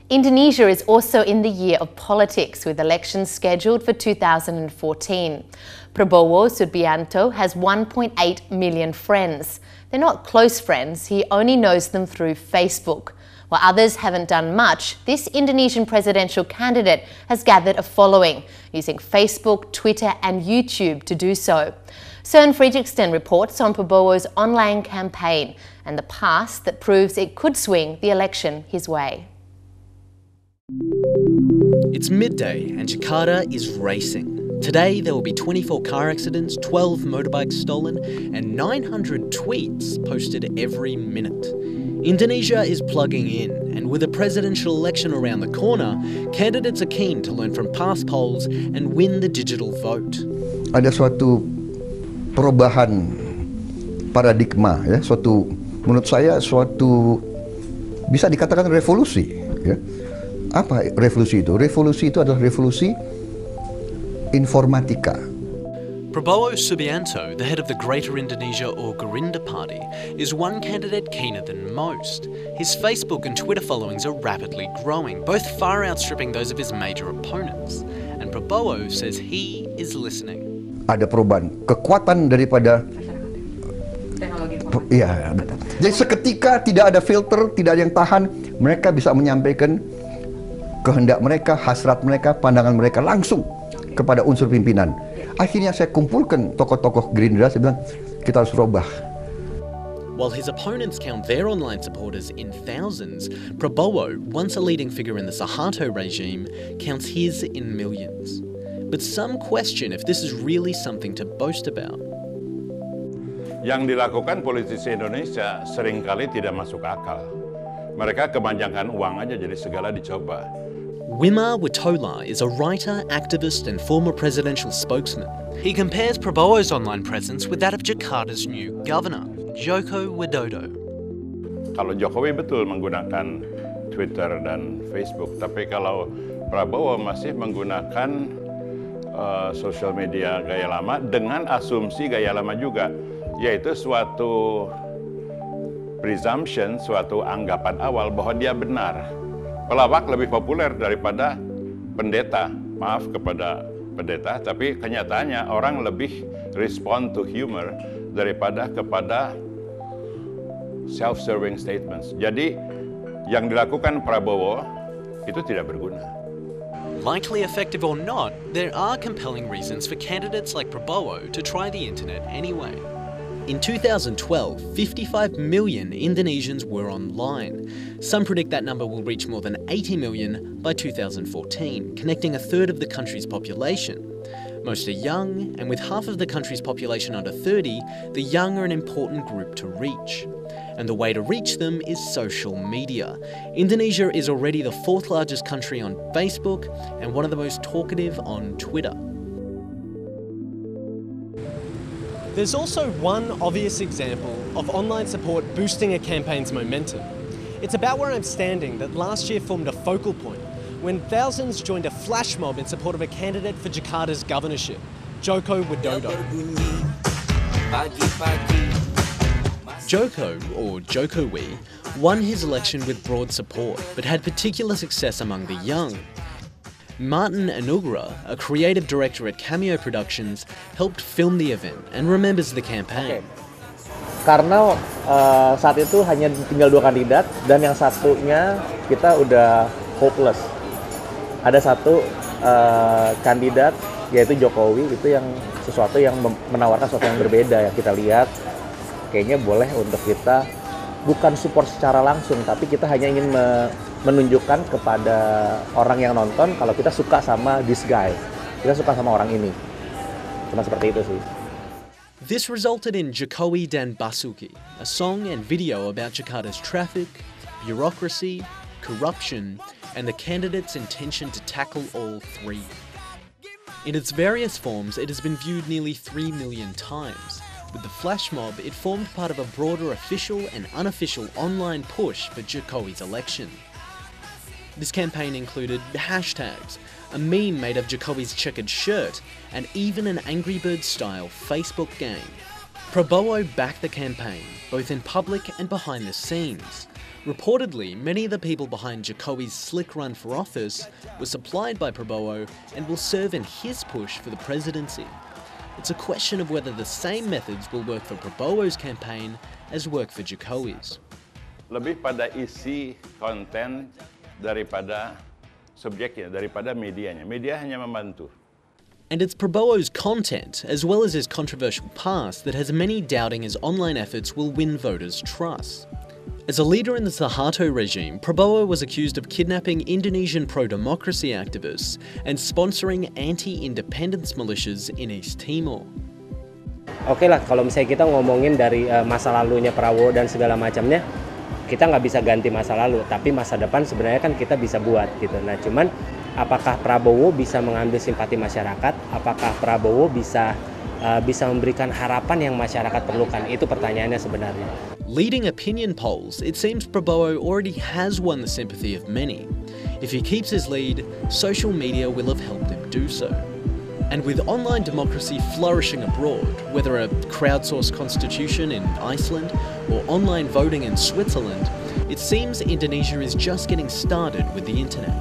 Indonesia is also in the year of politics, with elections scheduled for 2014. Prabowo Subianto has 1.8 million friends. They're not close friends, he only knows them through Facebook. While others haven't done much, this Indonesian presidential candidate has gathered a following, using Facebook, Twitter and YouTube to do so. Søren Fredriksten reports on Prabowo's online campaign and the past that proves it could swing the election his way. It's midday and Jakarta is racing. Today there will be 24 car accidents, 12 motorbikes stolen and 900 tweets posted every minute. Indonesia is plugging in, and with a presidential election around the corner, candidates are keen to learn from past polls and win the digital vote. Ada suatu perubahan paradigma, ya, menurut saya suatu bisa dikatakan revolusi, ya. Apa revolusi itu? Revolusi itu adalah revolusi informatika. Prabowo Subianto, the head of the Greater Indonesia or Gerinda Party, is one candidate keener than most. His Facebook and Twitter followings are rapidly growing, both far outstripping those of his major opponents. And Prabowo says he is listening. Ada perubahan, kekuatan daripada teknologi. Iya, betul. Jadi seketika tidak ada filter, tidak ada yang tahan, mereka bisa menyampaikan kehendak mereka, hasrat mereka, pandangan mereka langsung kepada unsur pimpinan. Akhirnya saya kumpulkan tokoh-tokoh Gerindra, saya bilang kita harus rubah. While his opponents count their online supporters in thousands, Prabowo, once a leading figure in the Suharto regime, counts his in millions. But some question if this is really something to boast about. Yang dilakukan politisi Indonesia seringkali tidak masuk akal. Mereka kebanyakan uang aja, jadi segala dicoba. Wimar Witola is a writer, activist and former presidential spokesman. He compares Prabowo's online presence with that of Jakarta's new governor, Joko Widodo. Kalau Jokowi betul menggunakan Twitter dan Facebook, tapi kalau Prabowo masih menggunakan sosial media gaya lama dengan asumsi gaya lama juga, yaitu suatu presumption, suatu anggapan awal bahwa dia benar. Pelawak lebih populer daripada pendeta, maaf kepada pendeta, tapi kenyataannya orang lebih respond to humor daripada kepada self-serving statements. Jadi yang dilakukan Prabowo itu tidak berguna. Likely effective or not, there are compelling reasons for candidates like Prabowo to try the internet anyway. In 2012, 55 million Indonesians were online. Some predict that number will reach more than 80 million by 2014, connecting a third of the country's population. Most are young, and with half of the country's population under 30, the young are an important group to reach. And the way to reach them is social media. Indonesia is already the fourth largest country on Facebook and one of the most talkative on Twitter. There's also one obvious example of online support boosting a campaign's momentum. It's about where I'm standing that last year formed a focal point when thousands joined a flash mob in support of a candidate for Jakarta's governorship, Joko Widodo. Joko, or Jokowi, won his election with broad support, but had particular success among the young. Martin Anugrah, a creative director at Cameo Productions, helped film the event and remembers the campaign. Karena saat itu hanya tinggal 2 kandidat dan yang satunya kita udah hopeless. Ada satu kandidat yaitu Jokowi, itu yang sesuatu yang menawarkan sesuatu yang berbeda yang kita lihat. Kayaknya boleh untuk kita bukan support secara langsung, tapi kita hanya ingin menunjukkan kepada orang yang nonton kalau kita suka sama this guy, kita suka sama orang ini. Cuma seperti itu sih. This resulted in Jokowi dan Basuki, a song and video about Jakarta's traffic, bureaucracy, corruption, and the candidate's intention to tackle all three. In its various forms, it has been viewed nearly 3 million times. With the flash mob, it formed part of a broader official and unofficial online push for Jokowi's election. This campaign included hashtags, a meme made of Jokowi's checkered shirt, and even an Angry Birds-style Facebook game. Prabowo backed the campaign, both in public and behind the scenes. Reportedly, many of the people behind Jokowi's slick run for office were supplied by Prabowo and will serve in his push for the presidency. It's a question of whether the same methods will work for Prabowo's campaign as work for Jokowi's. Lebih pada isi konten daripada subjeknya, daripada medianya. Media hanya membantu. And it's Prabowo's content, as well as his controversial past, that has many doubting his online efforts will win voters' trust. As a leader in the Suharto regime, Prabowo was accused of kidnapping Indonesian pro-democracy activists and sponsoring anti-independence militias in East Timor. Oke lah, kalau misalnya kita ngomongin dari masa lalunya Prabowo dan segala macamnya, kita nggak bisa ganti masa lalu, tapi masa depan sebenarnya kan kita bisa buat gitu. Nah, cuman apakah Prabowo bisa mengambil simpati masyarakat? Apakah Prabowo bisa memberikan harapan yang masyarakat perlukan? Itu pertanyaannya sebenarnya. Leading opinion polls, it seems Prabowo already has won the sympathy of many. If he keeps his lead, social media will have helped him do so. And with online democracy flourishing abroad, whether a crowdsourced constitution in Iceland or online voting in Switzerland, it seems Indonesia is just getting started with the internet.